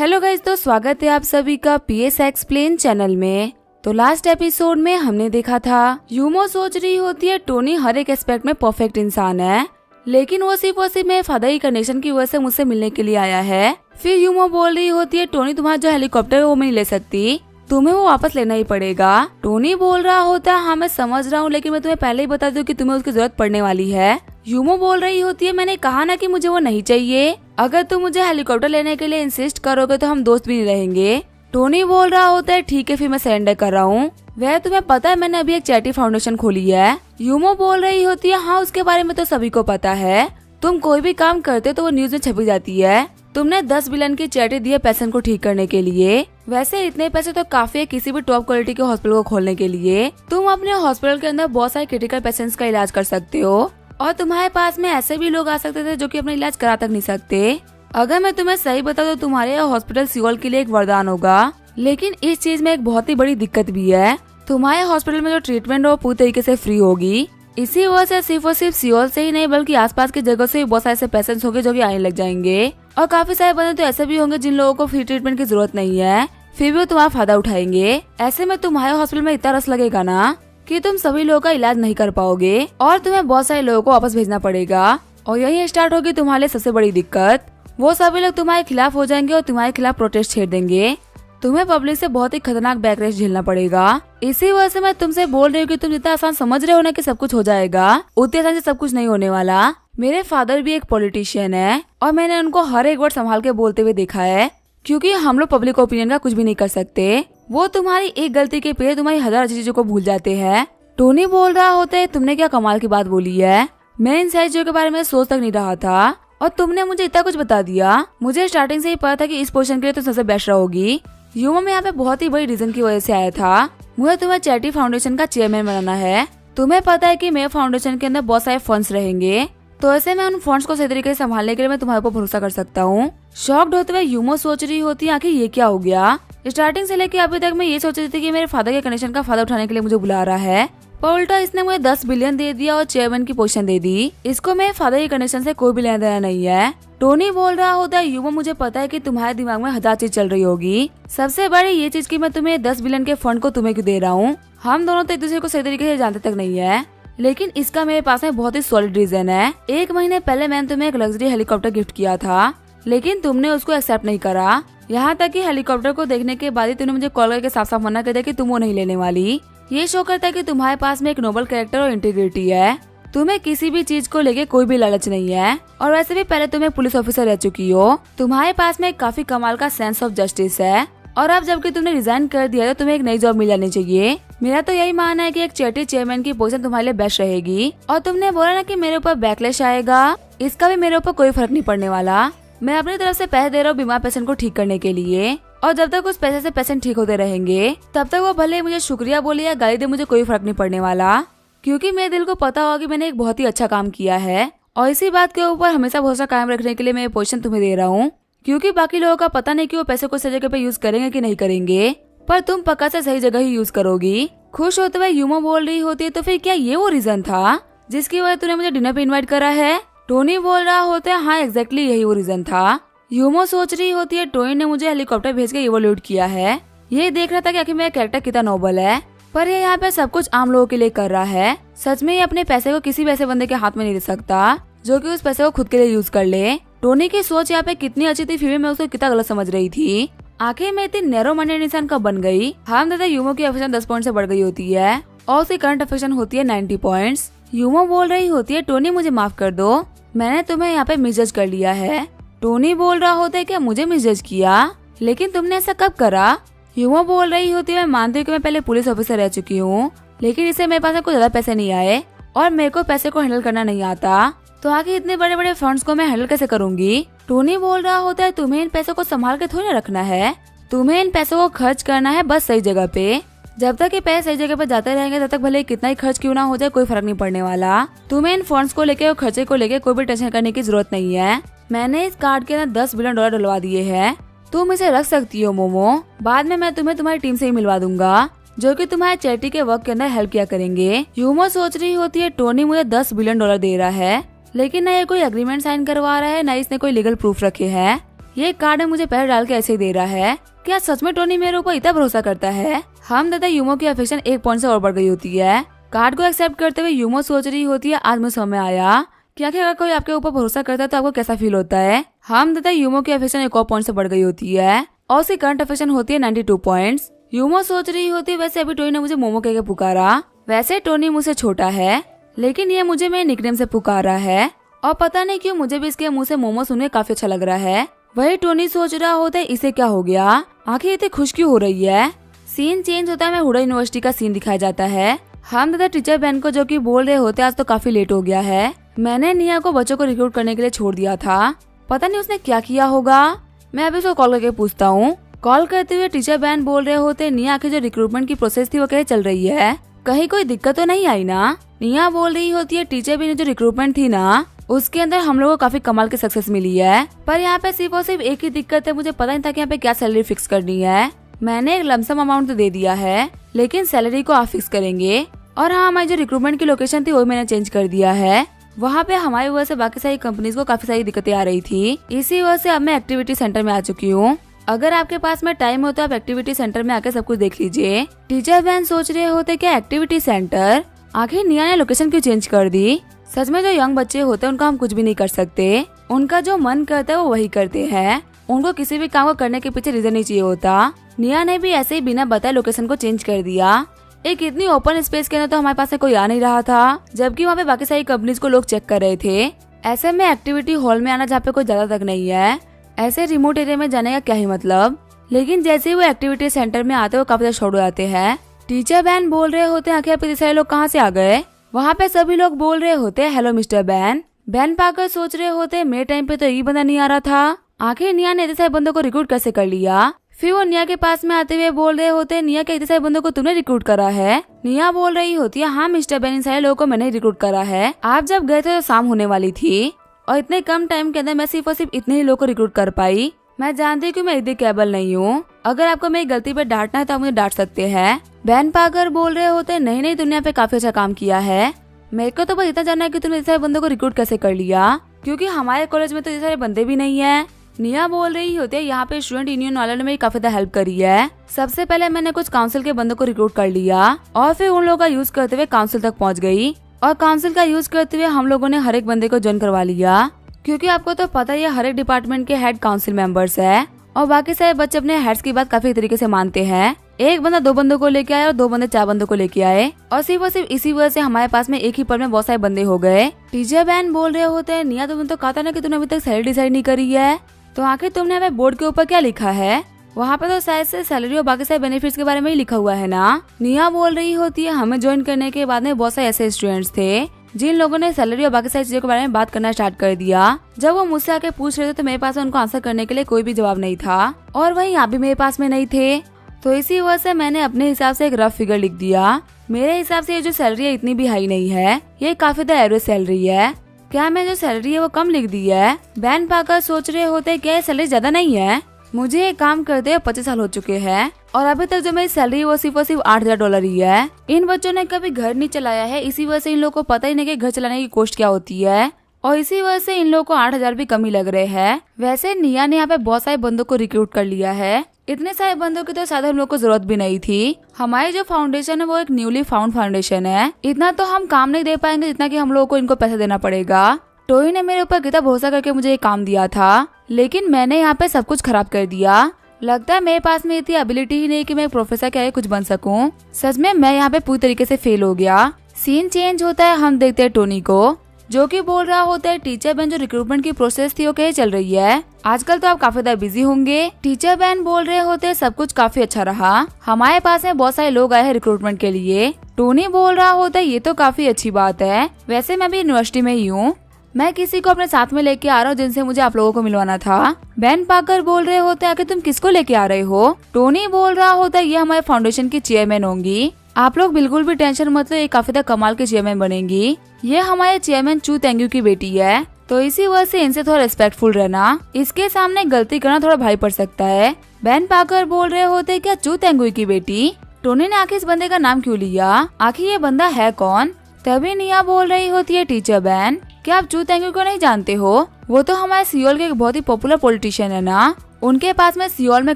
Hello guys, तो स्वागत है आप सभी का पीएस एक्सप्लेन चैनल में। तो लास्ट एपिसोड में हमने देखा था यूमो सोच रही होती है टोनी हर एक एस्पेक्ट में परफेक्ट इंसान है, लेकिन वो सिर्फ मेरे फादर की कंडीशन की वजह से मुझसे मिलने के लिए आया है। फिर यूमो बोल रही होती है टोनी तुम्हारा जो हेलीकॉप्टर है वो मैं नहीं ले सकती, तुम्हें वो वापस लेना ही पड़ेगा। टोनी बोल रहा होता है हाँ मैं समझ रहा हूँ, लेकिन मैं तुम्हें पहले ही बता दूं कि तुम्हें उसकी जरूरत पड़ने वाली है। यूमो बोल रही होती है मैंने कहा ना कि मुझे वो नहीं चाहिए, अगर तुम मुझे हेलीकॉप्टर लेने के लिए इंसिस्ट करोगे तो हम दोस्त भी नहीं रहेंगे। टोनी बोल रहा होता है ठीक है फिर मैं सरेंडर कर रहा हूँ। वह तुम्हें पता है मैंने अभी एक चैरिटी फाउंडेशन खोली है। यूमो बोल रही होती है हाँ उसके बारे में तो सभी को पता है, तुम कोई भी काम करते तो वो न्यूज में छपी जाती है। तुमने 10 बिलियन की चैरिटी दी है पेशेंट को ठीक करने के लिए, वैसे इतने पैसे तो काफी है किसी भी टॉप क्वालिटी के हॉस्पिटल को खोलने के लिए। तुम अपने हॉस्पिटल के अंदर बहुत सारे क्रिटिकल पेशेंट्स का इलाज कर सकते हो, और तुम्हारे पास में ऐसे भी लोग आ सकते थे जो कि अपना इलाज करा तक नहीं सकते। अगर मैं तुम्हें सही बता दूं तुम्हारे हॉस्पिटल सियोल के लिए एक वरदान होगा, लेकिन इस चीज में एक बहुत ही बड़ी दिक्कत भी है। तुम्हारे हॉस्पिटल में जो ट्रीटमेंट है वो पूरी तरीके से फ्री होगी। इसी वजह से सिर्फ और सिर्फ सियोल से ही नहीं बल्कि आसपास की जगह से भी बहुत सारे ऐसे पेशेंट्स होंगे जो कि आने लग जाएंगे, और काफी सारे बंदे तो ऐसे भी होंगे जिन लोगों को फ्री ट्रीटमेंट की जरूरत नहीं है, फिर भी वो तुम्हारा फायदा उठाएंगे। ऐसे में तुम्हारे हॉस्पिटल में इतना रस लगेगा ना कि तुम सभी लोगों का इलाज नहीं कर पाओगे और तुम्हें बहुत सारे लोगों को वापस भेजना पड़ेगा, और यही स्टार्ट होगी तुम्हारे लिए सबसे बड़ी दिक्कत। वो सभी लोग तुम्हारे खिलाफ हो जाएंगे और तुम्हारे खिलाफ प्रोटेस्ट छेड़ देंगे। तुम्हें पब्लिक से बहुत ही खतरनाक बैकलैश झेलना पड़ेगा। इसी वजह से मैं तुमसे बोल रही हूँ कि तुम जितना आसान समझ रहे हो ना कि सब कुछ हो जाएगा, उतने आसान से सब कुछ नहीं होने वाला। मेरे फादर भी एक पॉलिटिशियन है और मैंने उनको हर एक वर्ड संभाल के बोलते हुए देखा है, क्योंकि हम लोग पब्लिक ओपिनियन का कुछ भी नहीं कर सकते। वो तुम्हारी एक गलती के पीछे तुम्हारी हजार अच्छी चीजों को भूल जाते हैं। टोनी बोल रहा होता है तुमने क्या कमाल की बात बोली है, मैं इन सारी चीजों के बारे में सोच तक नहीं रहा था और तुमने मुझे इतना कुछ बता दिया। मुझे स्टार्टिंग से ही पता था कि इस पोजीशन के लिए तुम सबसे बेस्ट रहोगी। यूमो में यहाँ पे बहुत ही बड़ी रीजन की वजह से आया था, मुझे तुम्हें चैरिटी फाउंडेशन का चेयरमैन बनाना है। तुम्हें पता है कि मेरे फाउंडेशन के अंदर बहुत सारे फंड्स रहेंगे, तो ऐसे में उन फंड्स को सही तरीके से संभालने के लिए मैं तुम्हारे ऊपर भरोसा कर सकता हूँ। शॉक्ड होते हुए यूमो सोच रही होती है आखिर ये क्या हो गया। स्टार्टिंग से लेके अभी तक मैं ये सोच रही थी कि मेरे फादर के कंडीशन का फायदा उठाने के लिए मुझे बुला रहा है, पर उल्टा इसने मुझे 10 बिलियन दे दिया और चेयरमैन की पोजीशन दे दी। इसको मेरे फादर की कंडीशन से कोई भी लेना देना नहीं है। टोनी बोल रहा होता है यूमो मुझे पता है कि तुम्हारे दिमाग में हजार चीज चल रही होगी, सबसे बड़ी ये चीज कि मैं तुम्हें 10 बिलियन के फंड को तुम्हें क्यों दे रहा हूँ। हम दोनों तो एक दूसरे को सही तरीके से जानते तक नहीं है, लेकिन इसका मेरे पास में बहुत ही सॉलिड रीजन है। 1 महीने पहले मैंने तुम्हें एक लग्जरी हेलीकॉप्टर गिफ्ट किया था, लेकिन तुमने उसको एक्सेप्ट नहीं करा। यहाँ तक कि हेलीकॉप्टर को देखने के बाद ही तुमने मुझे कॉल करके साफ साफ मना कर दिया कि तुम वो नहीं लेने वाली। ये शो करता है कि तुम्हारे पास में एक नोबल कैरेक्टर और इंटीग्रिटी है, तुम्हें किसी भी चीज को लेके कोई भी लालच नहीं है, और वैसे भी पहले तुम्हें पुलिस ऑफिसर रह चुकी हो। तुम्हारे पास में काफी कमाल का सेंस ऑफ जस्टिस है, और अब जबकि तुमने रिजाइन कर दिया तो तुम्हें एक नई जॉब मिल जानी चाहिए। मेरा तो यही मानना है कि एक चैरिटी चेयरमैन की पोजीशन तुम्हारे लिए बेस्ट रहेगी। और तुमने बोला ना कि मेरे ऊपर बैकलैश आएगा, इसका भी मेरे ऊपर कोई फर्क नहीं पड़ने वाला। मैं अपनी तरफ से पैसे दे रहा हूँ बीमार पेशेंट को ठीक करने के लिए, और जब तक उस पैसे से पेशेंट ठीक होते रहेंगे तब तक वो भले मुझे शुक्रिया बोले या गाली दे, मुझे कोई फर्क नहीं पड़ने वाला, क्योंकि मेरे दिल को पता होगा कि मैंने एक बहुत ही अच्छा काम किया है। और इसी बात के ऊपर हमेशा भरोसा कायम रखने के लिए मैं ये पोजीशन तुम्हें दे रहा हूँ, क्योंकि बाकी लोगों का पता नहीं कि वो पैसे को सही जगह पे यूज करेंगे कि नहीं करेंगे, पर तुम पक्का से सही जगह ही यूज करोगी। खुश होते हुए यूमो बोल रही होती है तो फिर क्या ये वो रीजन था जिसकी वजह तूने मुझे डिनर पे इन्वाइट करा है। टोनी बोल रहा होता है हाँ एग्जैक्टली यही वो रीजन था। यूमो सोच रही होती है टोनी ने मुझे हेलीकॉप्टर भेज के इवोल्यूट किया है, ये देख रहा था कि आखिर मेरा कैरेक्टर कितना नोबल है, पर ये यहाँ पे सब कुछ आम लोगों के लिए कर रहा है। सच में ये अपने पैसे को किसी भी ऐसे बंदे के हाथ में नहीं दे सकता जो कि उस पैसे को खुद के लिए यूज कर ले। टोनी की सोच यहाँ पे कितनी अच्छी थी, फिर भी मैं उसको कितना गलत समझ रही थी। आखिर मैं इतनी नैरो माइंडेड इंसान कब बन गई। हम दादा यूमो की अफेक्शन 10 पॉइंट से बढ़ गई होती है और उसकी करंट अफेक्शन होती है 90 पॉइंट्स। यूमो बोल रही होती है टोनी मुझे माफ कर दो, मैंने तुम्हें यहाँ पे मिसजज कर लिया है। टोनी बोल रहा होता है क्या मुझे मिसजज किया, लेकिन तुमने ऐसा कब करा। यूमो बोल रही होती है मैं मानती हूँ कि मैं पहले पुलिस ऑफिसर रह चुकी हूँ, लेकिन इससे मेरे पास कुछ ज्यादा पैसे नहीं आए और मेरे को पैसे को हैंडल करना नहीं आता, तो आगे इतने बड़े बड़े फंड्स को मैं हैंडल कैसे करूंगी। टोनी बोल रहा होता है तुम्हें इन पैसों को संभाल के थोड़ी ना रखना है, तुम्हें इन पैसों को खर्च करना है बस सही जगह पे। जब तक ये पैसे सही जगह पर जाते रहेंगे तब तक भले कितना ही खर्च क्यों ना हो जाए कोई फर्क नहीं पड़ने वाला। तुम्हें इन फंड्स को लेके और खर्चे को लेके कोई भी टेंशन करने की जरूरत नहीं है। मैंने इस कार्ड के अंदर 10 बिलियन डॉलर डलवा दिए हैं, तुम इसे रख सकती हो मोमो, बाद में मैं तुम्हें तुम्हारी टीम से ही मिलवा दूंगा जो कि तुम्हारे चैरिटी के वर्क के अंदर हेल्प किया करेंगे। यूमो सोच रही होती है टोनी मुझे 10 बिलियन डॉलर दे रहा है, लेकिन न ये कोई एग्रीमेंट साइन करवा रहा है, न इसने कोई लीगल प्रूफ रखे हैं। ये कार्ड में मुझे पैर डाल के ऐसे ही दे रहा है। क्या सच में टोनी मेरे ऊपर इतना भरोसा करता है? हम तथा यूमो की अफेक्शन 1 पॉइंट से और बढ़ गई होती है। कार्ड को एक्सेप्ट करते हुए यूमो सोच रही होती है, आज मुझे समझ आया क्या अगर कोई आपके ऊपर भरोसा करता है तो आपको कैसा फील होता है। हम तथा यूमो की अफेक्शन 1 और पॉइंट से बढ़ गई होती है और उसकी करंट अफेक्शन होती है 92 पॉइंट्स। यूमो सोच रही होती है, वैसे अभी टोनी ने मुझे मोमो कह के पुकारा। वैसे टोनी मुझसे छोटा है, लेकिन ये मुझे मेरे निकनेम से पुकारा है और पता नहीं क्यों मुझे भी इसके मुंह से मोमो सुनने काफी अच्छा लग रहा है। वही टोनी सोच रहा होता है, इसे क्या हो गया, आखिर इतनी खुश क्यों हो रही है। सीन चेंज होता है, मैं हुडा यूनिवर्सिटी का सीन दिखाया जाता है। हम तथा टीचर बहन को जो कि बोल रहे होते आज तो काफी लेट हो गया है, मैंने निया को बच्चों को रिक्रूट करने के लिए छोड़ दिया था, पता नहीं उसने क्या किया होगा। मैं अभी उसको कॉल करके पूछता हूँ। कॉल करते हुए टीचर बहन बोल रहे होते, निया आखिर जो रिक्रूटमेंट की प्रोसेस थी वो कैसे चल रही है, कहीं कोई दिक्कत तो नहीं आई ना। निया बोल रही होती है, टीचर बहन जो रिक्रूटमेंट थी ना उसके अंदर हम लोगों को काफी कमाल की सक्सेस मिली है, पर यहाँ पे सिर्फ और सिर्फ एक ही दिक्कत है, मुझे पता नहीं था कि यहाँ पे क्या सैलरी फिक्स करनी है। मैंने एक लमसम अमाउंट तो दे दिया है, लेकिन सैलरी को आप फिक्स करेंगे। और हाँ, हमारी जो रिक्रूटमेंट की लोकेशन थी वो मैंने चेंज कर दिया है। वहाँ पे हमारी वजह से बाकी सारी कंपनीज को काफी सारी दिक्कतें आ रही थी, इसी वजह से अब मैं एक्टिविटी सेंटर में आ चुकी हूँ। अगर आपके पास में टाइम हो तो आप एक्टिविटी सेंटर में आकर सब कुछ देख लीजिए। टीचर बहन सोच रहे होते क्या एक्टिविटी सेंटर, आखिर निया ने लोकेशन क्यों चेंज कर दी। सच में जो यंग बच्चे होते हैं उनका हम कुछ भी नहीं कर सकते, उनका जो मन करता है वो वही करते हैं, उनको किसी भी काम को करने के पीछे रीजन नहीं चाहिए होता। निया ने भी ऐसे ही बिना बताए लोकेशन को चेंज कर दिया। एक इतनी ओपन स्पेस के अंदर तो हमारे पास में कोई आ नहीं रहा था, जबकि वहाँ पे बाकी सारी कंपनीज को लोग चेक कर रहे थे। ऐसे में एक्टिविटी हॉल में आना जहाँ पे कोई ज्यादा तक नहीं है, ऐसे रिमोट एरिया में जाने का क्या ही मतलब। लेकिन जैसे ही वो एक्टिविटी सेंटर में आते वो काफी ज्यादा शॉर्ट हो जाते हैं। टीचर बहन बोल रहे होते हैं, आखिर इतने सारे लोग कहाँ से आ गए। वहाँ पे सभी लोग बोल रहे होते हैं, हेलो मिस्टर बैन। बैन पाकर सोच रहे होते, मेरे टाइम पे तो ये बंदा नहीं आ रहा था, आखिर निया ने इतने सारे बंदों को रिक्रूट कैसे कर लिया। फिर वो निया के पास में आते हुए बोल रहे होते, निया के इतने सारे बंदों को तुमने रिक्रूट करा है। निया बोल रही होती है, हाँ मिस्टर बैन, इन सारे लोगों को मैंने रिक्रूट करा है। आप जब गए थे तो शाम होने वाली थी और इतने कम टाइम के अंदर मैं सिर्फ और सिर्फ इतने ही लोगों को रिक्रूट कर पाई। मैं जानती हूँ कि मैं इतनी केबल नहीं हूँ, अगर आपको मेरी गलती पे डांटना है तो आप मुझे डांट सकते हैं। बैन पाकर बोल रहे होते, नहीं तुमने यहाँ पे काफी अच्छा काम किया है, मेरे को तो बस इतना जानना है कि तुमने इतने सारे बंदों को रिक्रूट कैसे कर लिया, क्योंकि हमारे कॉलेज में तो इतने सारे बंदे भी नहीं है। निया बोल रही होती है, यहाँ पे स्टूडेंट यूनियन वालों ने मेरी काफी ज्यादा हेल्प करी है। सबसे पहले मैंने कुछ काउंसिल के बंदों को रिक्रूट कर लिया और फिर उन लोगों का यूज करते हुए काउंसिल तक पहुँच गई और काउंसिल का यूज करते हुए हम लोगों ने हर एक बंदे को ज्वाइन करवा लिया, क्योंकि आपको तो पता ही है हर एक डिपार्टमेंट के हेड काउंसिल मेंबर्स है और बाकी सारे बच्चे अपने हेड्स की बात काफी तरीके से मानते हैं। एक बंदा 2 बंदों को लेके आए और 2 बंदे 4 बंदों को लेके आए और सिर्फ इसी वजह से हमारे पास में एक ही पल में बहुत सारे बंदे हो गए। टीचर बहन बोल रहे होते हैं, निया तुमने तो कहा था ना कि तुमने अभी तक सैलरी डिसाइड नहीं करी है, तो आखिर तुमने हमें बोर्ड के ऊपर क्या लिखा है, वहाँ पे तो शायद से सैलरी और बाकी सारे बेनिफिट्स के बारे में ही लिखा हुआ है ना। निया बोल रही होती है, हमें ज्वाइन करने के बाद में बहुत सारे ऐसे स्टूडेंट्स थे जिन लोगों ने सैलरी और बाकी सारी चीजों के बारे में बात करना स्टार्ट कर दिया। जब वो मुझसे आके पूछ रहे थे तो मेरे पास उनको आंसर करने के लिए कोई भी जवाब नहीं था और वहीं आप भी मेरे पास में नहीं थे, तो इसी वजह से मैंने अपने हिसाब से एक रफ फिगर लिख दिया। मेरे हिसाब से ये जो सैलरी है इतनी भी हाई नहीं है, ये काफी ज्यादा एवरेज सैलरी है। क्या मैं जो सैलरी है वो कम लिख दी है। बैन पाकर सोच रहे होते क्या ये सैलरी ज्यादा नहीं है, मुझे ये काम करते हुए 25 साल हो चुके हैं और अभी तक जो मेरी सैलरी वो सिर्फ और सिर्फ $8,000 ही है। इन बच्चों ने कभी घर नहीं चलाया है, इसी वजह से इन लोगों को पता ही नहीं कि घर चलाने की कॉस्ट क्या होती है और इसी वजह से इन लोगों को 8,000 भी कम ही लग रहे हैं। वैसे निया ने यहाँ पे बहुत सारे बंदों को रिक्रूट कर लिया है, इतने सारे बंदों की तो शायद हम लोग को जरूरत भी नहीं थी। हमारी जो फाउंडेशन है वो एक न्यूली फाउंड फाउंडेशन है, इतना तो हम काम नहीं दे पाएंगे जितना कि हम लोगों को इनको पैसा देना पड़ेगा। टोई ने मेरे ऊपर कितना भरोसा करके मुझे ये काम दिया था, लेकिन मैंने यहाँ पे सब कुछ खराब कर दिया। लगता है मेरे पास में इतनी एबिलिटी ही नहीं कि मैं प्रोफेसर क्या कुछ बन सकूं। सच में मैं यहाँ पे पूरी तरीके से फेल हो गया। सीन चेंज होता है, हम देखते हैं टोनी को जो कि बोल रहा होता है, टीचर बहन जो रिक्रूटमेंट की प्रोसेस थी वो कैसे चल रही है, आजकल तो आप काफी ज्यादा बिजी होंगे। टीचर बहन बोल रहे होते हैं, सब कुछ काफी अच्छा रहा, हमारे पास में बहुत सारे लोग आए हैं रिक्रूटमेंट के लिए। टोनी बोल रहा होता है, ये तो काफी अच्छी बात है, वैसे मैं भी यूनिवर्सिटी में ही हूँ, मैं किसी को अपने साथ में लेके आ रहा हूँ जिनसे मुझे आप लोगों को मिलवाना था। बैन पाकर बोल रहे होते हैं, आखिर तुम किसको लेके आ रहे हो। टोनी बोल रहा होता है, ये हमारे फाउंडेशन की चेयरमैन होंगी, आप लोग बिल्कुल भी टेंशन मत लो, ये काफी ज्यादा कमाल की चेयरमैन बनेंगी। ये हमारे चेयरमैन चू तेंगू की बेटी है, तो इसी वजह से इनसे थोड़ा रिस्पेक्टफुल रहना, इसके सामने गलती करना थोड़ा भारी पड़ सकता है। बैन पाकर बोल रहे होते क्या चू तेंगू की बेटी। टोनी ने आखिर इस बंदे का नाम क्यों लिया, आखिर ये बंदा है कौन। तभी निया बोल रही होती है, टीचर बैन क्या आप चू तेंगू को नहीं जानते हो, वो तो हमारे सियोल के एक बहुत ही पॉपुलर पॉलिटिशियन है ना, उनके पास में सियोल में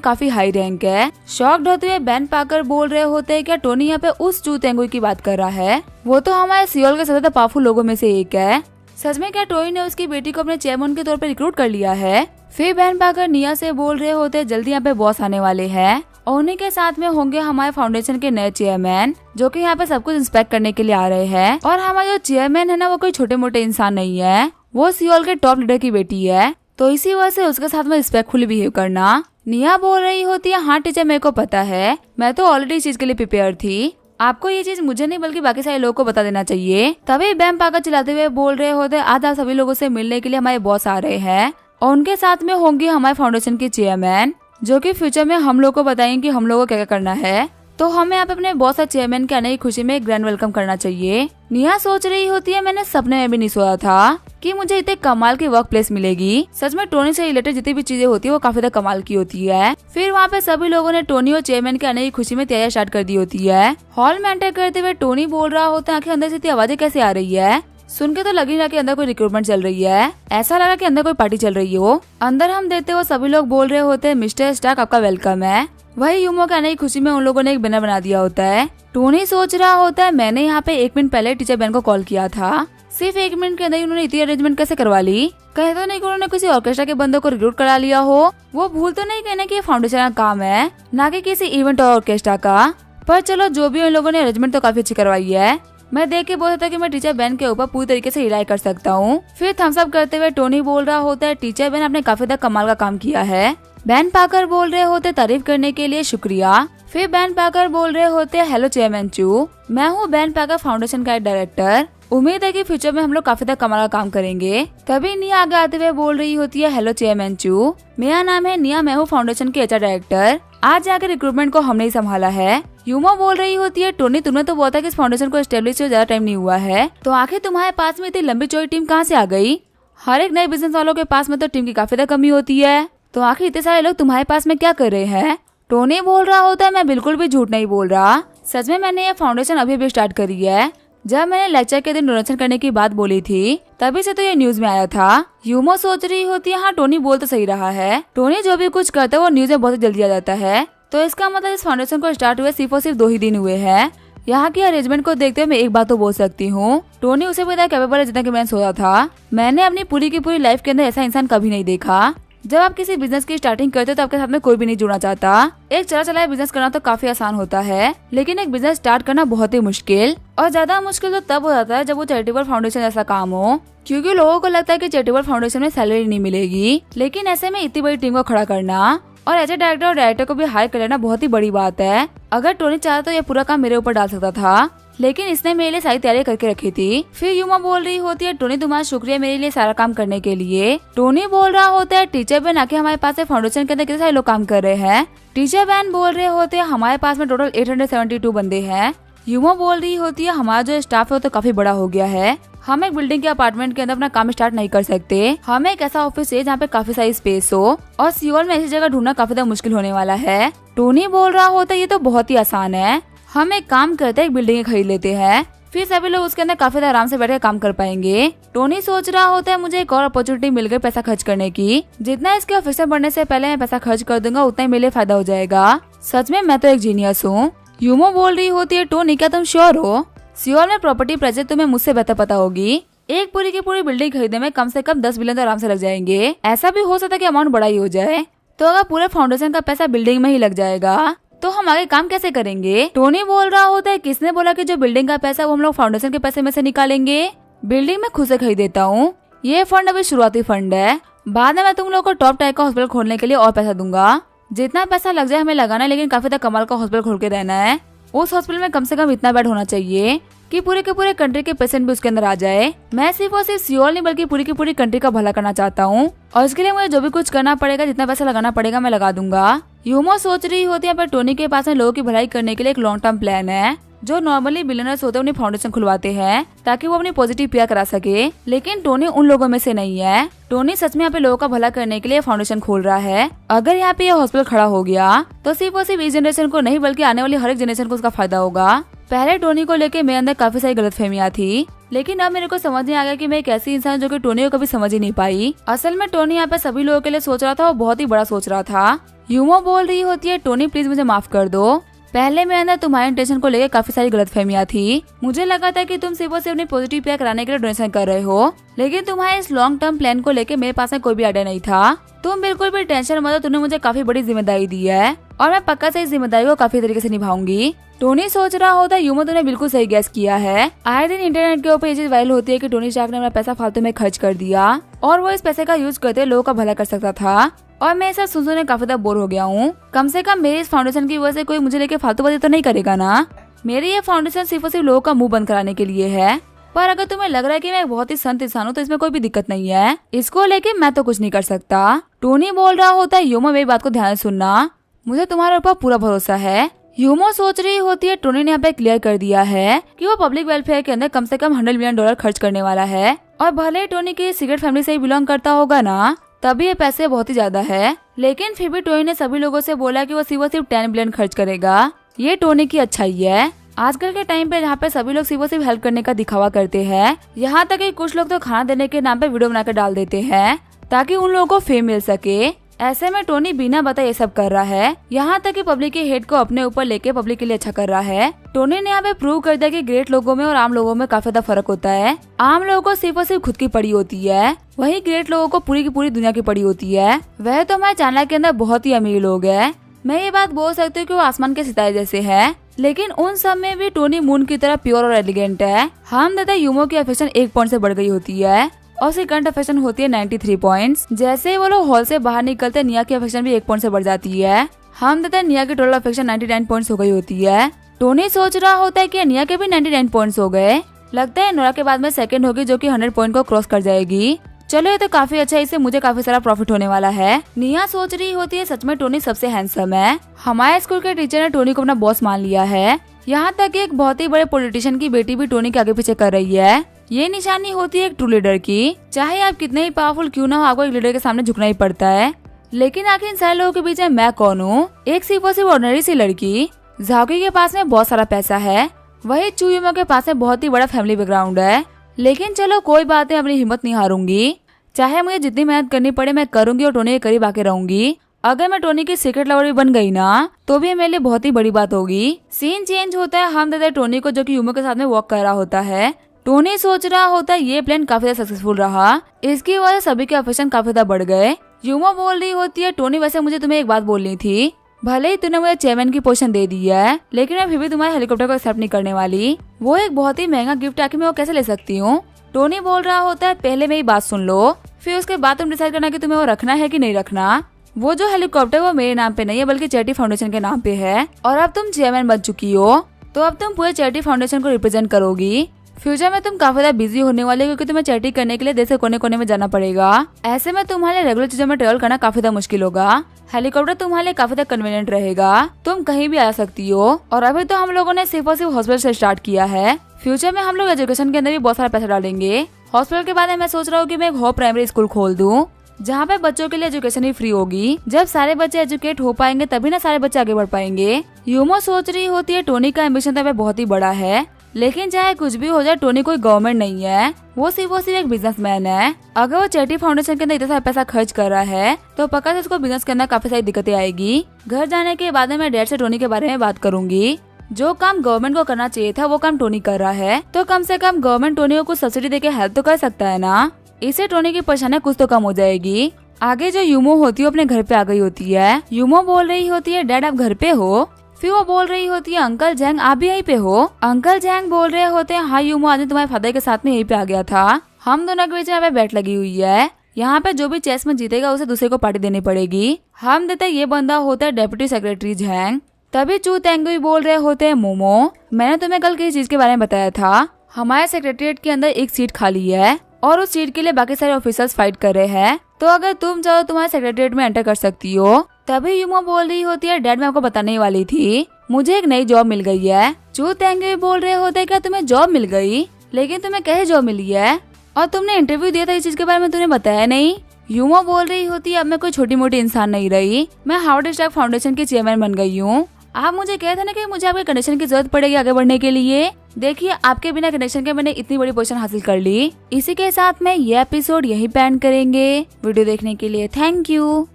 काफी हाई रैंक है। शॉक्ड होते हुए बेन पार्कर बोल रहे होते हैं क्या टोनी यहाँ पे उस चू तेंगुई की बात कर रहा है, वो तो हमारे सियोल के सबसे ज्यादा पावरफुल लोगों में से एक है। सच में क्या टोनी ने उसकी बेटी को अपने चेयरमैन के तौर पर रिक्रूट कर लिया है। फिर बेन पार्कर निया से बोल रहे होते जल्दी यहाँ पे बॉस आने वाले हैं और उन्हीं के साथ में होंगे हमारे फाउंडेशन के नए चेयरमैन, जो कि यहाँ पे सब कुछ इंस्पेक्ट करने के लिए आ रहे हैं। और हमारा जो चेयरमैन है ना, वो कोई छोटे मोटे इंसान नहीं है, वो सियोल के टॉप लीडर की बेटी है, तो इसी वजह से उसके साथ में रिस्पेक्टफुली बिहेव करना। निया बोल रही होती है हाँ टीचर मेरे को पता है, मैं तो ऑलरेडी इस चीज के लिए प्रिपेयर थी, आपको ये चीज मुझे नहीं बल्कि बाकी सारे लोगों को बता देना चाहिए। तभी बेन पार्कर चिल्लाते हुए बोल रहे होते आज आप सभी लोगों से मिलने के लिए हमारे बॉस आ रहे हैं और उनके साथ में होंगे हमारे फाउंडेशन के चेयरमैन, जो कि फ्यूचर में हम लोग को बताएंगे कि हम लोगों को क्या क्या करना है। तो हमें यहाँ पे अपने बॉस और चेयरमैन के आने की खुशी में ग्रैंड वेलकम करना चाहिए। निया सोच रही होती है मैंने सपने में भी नहीं सोचा था कि मुझे इतने कमाल की वर्क प्लेस मिलेगी। सच में टोनी से रिलेटेड जितनी भी चीजें होती है वो काफी ज्यादा कमाल की होती है। फिर वहाँ पे सभी लोगों ने टोनी और चेयरमैन के आने की खुशी में तैयारी स्टार्ट कर दी होती है। हॉल में एंटर करते हुए टोनी बोल रहा होता है आखिर अंदर से इतनी आवाजें कैसे आ रही है, सुन के तो लग ही रहा कि अंदर कोई रिक्रूटमेंट चल रही है, ऐसा लगा कि अंदर कोई पार्टी चल रही हो। अंदर हम देखते हो सभी लोग बोल रहे होते हैं मिस्टर स्टार्क आपका वेलकम है। वही यूमो के आने की खुशी में उन लोगों ने एक बैनर बना दिया होता है। टोनी सोच रहा होता है मैंने यहाँ पे 1 मिनट पहले टीचर बेन को कॉल किया था, सिर्फ 1 मिनट के अंदर उन्होंने इतनी अरेंजमेंट कैसे करवा ली, कहे तो नहीं कि उन्होंने किसी ऑर्केस्ट्रा के बंदों को रिक्रूट करा लिया हो। वो भूल तो नहीं कहना कि ये फाउंडेशन का काम है, ना कि किसी इवेंट और ऑर्केस्ट्रा का। पर चलो जो भी उन लोगों ने अरेंजमेंट तो काफी अच्छी करवाई है। मैं देख के बोल रहा था कि मैं टीचर बेन के ऊपर पूरी तरीके से रिलाई कर सकता हूँ। फिर थम्स अप करते हुए टोनी बोल रहा होता है टीचर बेन आपने काफी ज्यादा कमाल का काम किया है। बेन पार्कर बोल रहे होते तारीफ करने के लिए शुक्रिया। फिर बेन पार्कर बोल रहे होते हेलो चेयरमैन चू, मैं हूँ बेन पार्कर फाउंडेशन का डायरेक्टर, उम्मीद है कि फ्यूचर में हम लोग काफी ज्यादा कमाल का काम करेंगे। तभी निया आगे आते हुए बोल रही होती है हेलो चेयरमैन चू, मेरा नाम है निया, मैं हूँ फाउंडेशन के एचआर डायरेक्टर, आज जाकर रिक्रूटमेंट को हमने ही संभाला है। यूमो बोल रही होती है टोनी तुमने तो बोला था कि इस फाउंडेशन को एस्टेब्लिश ज्यादा टाइम नहीं हुआ है, तो आखिर तुम्हारे पास में इतनी लंबी चौड़ी टीम कहाँ से आ गई? हर एक नए बिजनेस वालों के पास में तो टीम की काफी ज्यादा कमी होती है, तो आखिर इतने सारे लोग तुम्हारे पास में क्या कर रहे हैं? टोनी बोल रहा होता है मैं बिल्कुल भी झूठ नहीं बोल रहा, सच में मैंने ये फाउंडेशन अभी भी स्टार्ट करी है। जब मैंने लेक्चर के दिन डोनेशन करने की बात बोली थी तभी से तो ये न्यूज में आया था। यूमो सोच रही होती है हाँ टोनी बोल तो सही रहा है, टोनी जो भी कुछ करता है वो न्यूज में बहुत जल्दी आ जाता है, तो इसका मतलब इस फाउंडेशन को स्टार्ट हुए सिर्फ और सिर्फ 2 ही दिन हुए हैं। यहाँ की अरेंजमेंट को देखते हुए मैं एक बात तो बोल सकती हूँ, टोनी उसे भी कैपेबल है जितना कि मैंने सोचा था। मैंने अपनी पूरी की पूरी लाइफ के अंदर ऐसा इंसान कभी नहीं देखा। जब आप किसी बिजनेस की स्टार्टिंग करते हो तो आपके साथ में कोई भी नहीं जुड़ना चाहता। एक चला चलाया बिजनेस करना तो काफी आसान होता है, लेकिन एक बिजनेस स्टार्ट करना बहुत ही मुश्किल, और ज्यादा मुश्किल तो तब हो जाता है जब वो चैरिटेबल फाउंडेशन जैसा काम हो, क्योंकि लोगों को लगता है कि चैरिटेबल फाउंडेशन में सैलरी नहीं मिलेगी। लेकिन ऐसे में इतनी बड़ी टीम को खड़ा करना और एज ए डायरेक्टर और डायरेक्टर को भी हायर कर लेना बहुत ही बड़ी बात है। अगर टोनी चाहता तो ये पूरा काम मेरे ऊपर डाल सकता था, लेकिन इसने मेरे लिए सारी तैयारी करके रखी थी। फिर यूमा बोल रही होती है टोनी तुम्हारा शुक्रिया मेरे लिए सारा काम करने के लिए। टोनी बोल रहा होता है टीचर बेन आके हमारे पास फाउंडेशन के अंदर कितने सारे लोग काम कर रहे हैं। टीचर बेन बोल रहे होते हैं हमारे पास में टोटल 872 बंदे हैं। यूमा बोल रही होती है हमारा जो स्टाफ है वो तो काफी बड़ा हो गया है, हम एक बिल्डिंग के अपार्टमेंट के अंदर अपना काम स्टार्ट नहीं कर सकते, हमें एक ऐसा ऑफिस है जहाँ पे काफी सारी स्पेस हो, और सियोल में ऐसी जगह ढूंढना काफी ज्यादा मुश्किल होने वाला है। टोनी बोल रहा होता है ये तो बहुत ही आसान है, हम एक काम करते हैं एक बिल्डिंग खरीद लेते हैं, फिर सभी लोग उसके अंदर काफी आराम से बैठकर काम कर पाएंगे। टोनी सोच रहा होता है मुझे एक और अपॉर्चुनिटी मिल गई पैसा खर्च करने की, जितना इसके ऑफिसर बनने से पहले मैं पैसा खर्च कर दूंगा उतना ही मेरे लिए फायदा हो जाएगा। सच में मैं तो एक जीनियस हूँ। यूमो बोल रही होती है टोनी क्या तुम श्योर हो? सियोल में प्रॉपर्टी प्राइस तुम्हें मुझसे बेहतर पता होगी, एक पूरी की पूरी बिल्डिंग खरीदने में कम से कम 10 बिलियन तो आराम से लग जाएंगे, ऐसा भी हो सकता है कि अमाउंट बड़ा ही हो जाए। तो अगर पूरे फाउंडेशन का पैसा बिल्डिंग में ही लग जाएगा तो हम आगे काम कैसे करेंगे? टोनी बोल रहा होता है किसने बोला कि जो बिल्डिंग का पैसा वो हम लोग फाउंडेशन के पैसे में से निकालेंगे? बिल्डिंग में खुद से खरीद देता हूँ, ये फंड अभी शुरुआती फंड है, बाद में मैं तुम लोग को टॉप टाइप का हॉस्पिटल खोलने के लिए और पैसा दूंगा, जितना पैसा लग जाए हमें लगाना है, लेकिन काफी कमाल का हॉस्पिटल खोल के रहना है। उस हॉस्पिटल में कम से कम इतना बेड होना चाहिए कि पूरे के पूरे कंट्री के पेशेंट भी उसके अंदर आ जाए। मैं सिर्फ और सिर्फ सियोल नहीं बल्कि पूरी की पूरी कंट्री का भला करना चाहता हूँ, और इसके लिए मुझे जो भी कुछ करना पड़ेगा, जितना पैसा लगाना पड़ेगा मैं लगा दूंगा। यूमो सोच रही होती है पर टोनी के पास में लोगों की भलाई करने के लिए एक लॉन्ग टर्म प्लान है। जो नॉर्मली बिलियनर्स होते हैं अपनी फाउंडेशन खुलवाते हैं ताकि वो अपनी पॉजिटिव पीआर करा सके, लेकिन टोनी उन लोगों में से नहीं है। टोनी सच में यहाँ पे लोगों का भला करने के लिए फाउंडेशन खोल रहा है। अगर यहाँ पे ये हॉस्पिटल खड़ा हो गया तो सिर्फ और सिर्फ इस जनरेशन को नहीं बल्कि आने वाली हर एक जनरेशन को उसका फायदा होगा। पहले टोनी को लेके मेरे अंदर काफी सारी गलतफहमियां थी, लेकिन अब मेरे को समझ नहीं आ गया कि मैं एक ऐसी इंसान जो कि टोनी को कभी समझ ही नहीं पाई। असल में टोनी यहाँ पे सभी लोगों के लिए सोच रहा था और बहुत ही बड़ा सोच रहा था। यूमो बोल रही होती है, टोनी प्लीज मुझे माफ कर दो, पहले मेरे अंदर तुम्हारे इंटेंशन को लेकर काफी सारी गलतफहमियां थी। मुझे लगा था कि तुम सिर्फ और सिर्फ अपनी पॉजिटिव पेयर कराने के लिए डोनेशन कर रहे हो, लेकिन तुम्हारे इस लॉन्ग टर्म प्लान को लेकर मेरे पास में कोई भी आइडिया नहीं था। तुम बिल्कुल भी टेंशन मत लो, तुमने मुझे काफी बड़ी जिम्मेदारी दी है और मैं पक्का से इस जिम्मेदारी को काफी तरीके से निभाऊंगी। टोनी सोच रहा होता है, यूमो तुमने बिल्कुल सही गैस किया है। आए दिन इंटरनेट के ऊपर ये चीज वायरल होती है कि टोनी स्टार्क ने अपना पैसा फालतू में खर्च कर दिया और वो इस पैसे का यूज करते लोगों का भला कर सकता था। और मैं ऐसा सुनने काफी ज्यादा बोर हो गया हूँ। कम से कम मेरे इस फाउंडेशन की वजह से कोई मुझे लेके फालतूबाजी तो नहीं करेगा ना। मेरी ये फाउंडेशन सिर्फ और सिर्फ लोगों का मुंह बंद कराने के लिए है। पर अगर तुम्हें लग रहा है कि मैं बहुत ही संत इंसान हूँ तो इसमें कोई भी दिक्कत नहीं है, इसको लेके मैं तो कुछ नहीं कर सकता। टोनी बोल रहा होता है, यूमो मेरी बात को ध्यान से सुनना, मुझे तुम्हारे ऊपर पूरा भरोसा है। यूमो सोच रही होती है, टोनी ने यहाँ पे क्लियर कर दिया है कि वो पब्लिक वेलफेयर के अंदर कम से कम $100 मिलियन खर्च करने वाला है। और भले ही टोनी की सीक्रेट फैमिली से ही बिलोंग करता होगा ना, तभी ये पैसे बहुत ही ज्यादा है, लेकिन फिर भी टोनी ने सभी लोगों से बोला कि वो सिर्फ 10 बिलियन खर्च करेगा। ये टोनी की अच्छाई है। आजकल के टाइम पे जहाँ पे सभी लोग सिर्फ हेल्प करने का दिखावा करते हैं, यहाँ तक कि कुछ लोग तो खाना देने के नाम पे वीडियो बनाकर डाल देते हैं ताकि उन लोगों को फेम मिल सके। ऐसे में टोनी बिना बताए ये सब कर रहा है, यहाँ तक कि पब्लिक के हेट को अपने ऊपर लेके पब्लिक के लिए अच्छा कर रहा है। टोनी ने यहाँ पे प्रूव कर दिया कि ग्रेट लोगों में और आम लोगों में काफी ज्यादा फर्क होता है। आम लोगों को सिर्फ और सिर्फ खुद की पड़ी होती है, वही ग्रेट लोगों को पूरी की पूरी दुनिया की पड़ी होती है। वह तो हमारे चैनल के अंदर बहुत ही अमीर लोग हैं। मैं ये बात बोल सकती हूँ कि वो आसमान के सितारे जैसे है, लेकिन उन सब में भी टोनी मून की तरह प्योर और एलिगेंट है। हम देता यूमो की अफेक्शन 1 पॉइंट से बढ़ गई होती है और उसकी करंट अफेक्शन होती है 93 पॉइंट्स। जैसे ही वो लोग हॉल से बाहर निकलते निया की अफेक्शन भी 1 पॉइंट से बढ़ जाती है। हम देते निया की टोटल अफेक्शन 99 पॉइंट्स हो गई होती है। टोनी सोच रहा होता है कि निया के भी 99 पॉइंट्स हो गए। लगता है नोरा के बाद में सेकंड होगी जो कि 100 पॉइंट को क्रॉस कर जाएगी। चलो ये तो काफी अच्छा है, इससे मुझे काफी सारा प्रॉफिट होने वाला है। निया सोच रही होती है, सच में टोनी सबसे हैंडसम है। हमारे स्कूल के टीचर ने टोनी को अपना बॉस मान लिया है। यहाँ तक कि एक बहुत ही बड़े पॉलिटिशियन की बेटी भी टोनी के आगे पीछे कर रही है। ये निशानी होती है एक ट्रू लीडर की। चाहे आप कितने ही पावरफुल क्यों ना हो, आपको एक लीडर के सामने झुकना ही पड़ता है। लेकिन आखिर इन सारे लोगों के बीच में मैं कौन हूँ? एक सिर्फ और सिर्फ ऑर्डिनरी सी लड़की। झाओकी के पास में बहुत सारा पैसा है, वही चू यूमो के पास में बहुत ही बड़ा फैमिली बैकग्राउंड है। लेकिन चलो कोई बात नहीं, अपनी हिम्मत नहीं हारूंगी। चाहे मुझे जितनी मेहनत करनी पड़े मैं करूंगी और टोनी के करीब आके रहूंगी। अगर मैं टोनी की सीक्रेट लवर भी बन गई ना, तो भी मेरे लिए बहुत ही बड़ी बात होगी। सीन चेंज होता है, हम देते हैं टोनी को जो कि यूमो के साथ में वॉक कर रहा होता है। टोनी सोच रहा होता है ये प्लान काफी ज्यादा सक्सेसफुल रहा, इसकी वजह से सभी के अफेक्शन काफी ज्यादा बढ़ गए। यूमो बोल रही होती है, टोनी वैसे मुझे तुम्हें एक बात बोलनी थी। भले ही तूने मुझे चेयरमैन की पोजीशन दे दी है, लेकिन मैं फिर भी तुम्हारे हेलीकॉप्टर को एक्सेप्ट नहीं करने वाली। वो एक बहुत ही महंगा गिफ्ट है कि मैं वो कैसे ले सकती हूँ? टोनी बोल रहा होता है, पहले मेरी बात सुन लो, फिर उसके बाद तुम डिसाइड करना कि तुम्हें वो रखना है कि नहीं रखना। वो जो हेलीकॉप्टर वो मेरे नाम पे नहीं है बल्कि चैरिटी फाउंडेशन के नाम पे है। और अब तुम चेयरमैन बन चुकी हो, तो अब तुम पूरे चैरिटी फाउंडेशन को रिप्रेजेंट करोगी। फ्यूचर में तुम काफी ज्यादा बिजी होने वाले, क्योंकि तुम्हें चैरिटी करने के लिए देश के कोने कोने में जाना पड़ेगा। ऐसे में तुम्हारे रेगुलर चीजों में ट्रेवल करना काफी ज्यादा मुश्किल होगा। हेलीकॉप्टर तुम्हारे लिए काफी ज्यादा कन्वीनियंट रहेगा, तुम कहीं भी आ सकती हो। और अभी तो हम लोगों ने सिर्फ और सिर्फ हॉस्पिटल से स्टार्ट किया है। फ्यूचर में हम लोग एजुकेशन के अंदर भी बहुत सारा पैसा डालेंगे। हॉस्पिटल के बाद मैं सोच रहा हूँ कि मैं एक होप प्राइमरी स्कूल खोल दूं, जहाँ पे बच्चों के लिए एजुकेशन ही फ्री होगी। जब सारे बच्चे एजुकेट हो पाएंगे तभी ना सारे बच्चे आगे बढ़ पाएंगे। यूमो सोच रही होती है, टोनी का एम्बिशन तो बहुत ही बड़ा है, लेकिन चाहे कुछ भी हो जाए टोनी कोई गवर्नमेंट नहीं है, वो सिर्फ एक बिजनेसमैन है। अगर वो चैरिटी फाउंडेशन के अंदर इतना सारा पैसा खर्च कर रहा है तो पक्का से उसको बिजनेस के अंदर काफी सारी दिक्कतें आएगी। घर जाने के बाद मैं डैड से टोनी के बारे में बात करूंगी। जो काम गवर्नमेंट को करना चाहिए था वो काम टोनी कर रहा है, तो कम से कम गवर्नमेंट टोनी को कुछ सब्सिडी देके हेल्प तो कर सकता है ना। इससे टोनी की परेशानी कुछ तो कम हो जाएगी। आगे जो यूमो होती है अपने घर पे आ गई होती है। यूमो बोल रही होती है, डैड आप घर पे हो? फिर वो बोल रही होती है, अंकल जैंग आप भी यहीं पे हो? अंकल जैंग बोल रहे होते हैं, हाँ यूमो आज तुम्हारे फादर के साथ में यहीं पे आ गया था। हम दोनों के बीच में बैट लगी हुई है। यहाँ पे जो भी चेस में जीतेगा उसे दूसरे को पार्टी देनी पड़ेगी। हम देते ये बंदा होता है डेप्यूटी सेक्रेटरी जैंग। तभी चू तेंगुई बोल रहे होते हैं, मोमो मैंने तुम्हें कल किसी चीज के बारे में बताया था। हमारे सेक्रेटरीट के अंदर एक सीट खाली है और उस सीट के लिए बाकी सारे ऑफिसर्स फाइट कर रहे हैं, तो अगर तुम चाहो तुम्हारे सेक्रेटरीट में एंटर कर सकती हो। तभी यूमो बोल रही होती है, डैड मैं आपको बताने ही वाली थी, मुझे एक नई जॉब मिल गई है। चू तेंगुई बोल रहे होते हैं, क्या तुम्हें जॉब मिल गई? लेकिन तुम्हें कैसे जॉब मिली है? और तुमने इंटरव्यू दिया था इस चीज के बारे में तुमने बताया नहीं। यूमो बोल रही होती है, अब मैं कोई छोटी मोटी इंसान नहीं रही, मैं हार्वर्ड स्टार्क फाउंडेशन की चेयरमैन बन गई हूँ। आप मुझे कहते ना कि मुझे आपके कनेक्शन की जरूरत पड़ेगी आगे बढ़ने के लिए। देखिए आपके बिना कनेक्शन के मैंने इतनी बड़ी पोजीशन हासिल कर ली। इसी के साथ में ये एपिसोड यही एंड करेंगे। वीडियो देखने के लिए थैंक यू।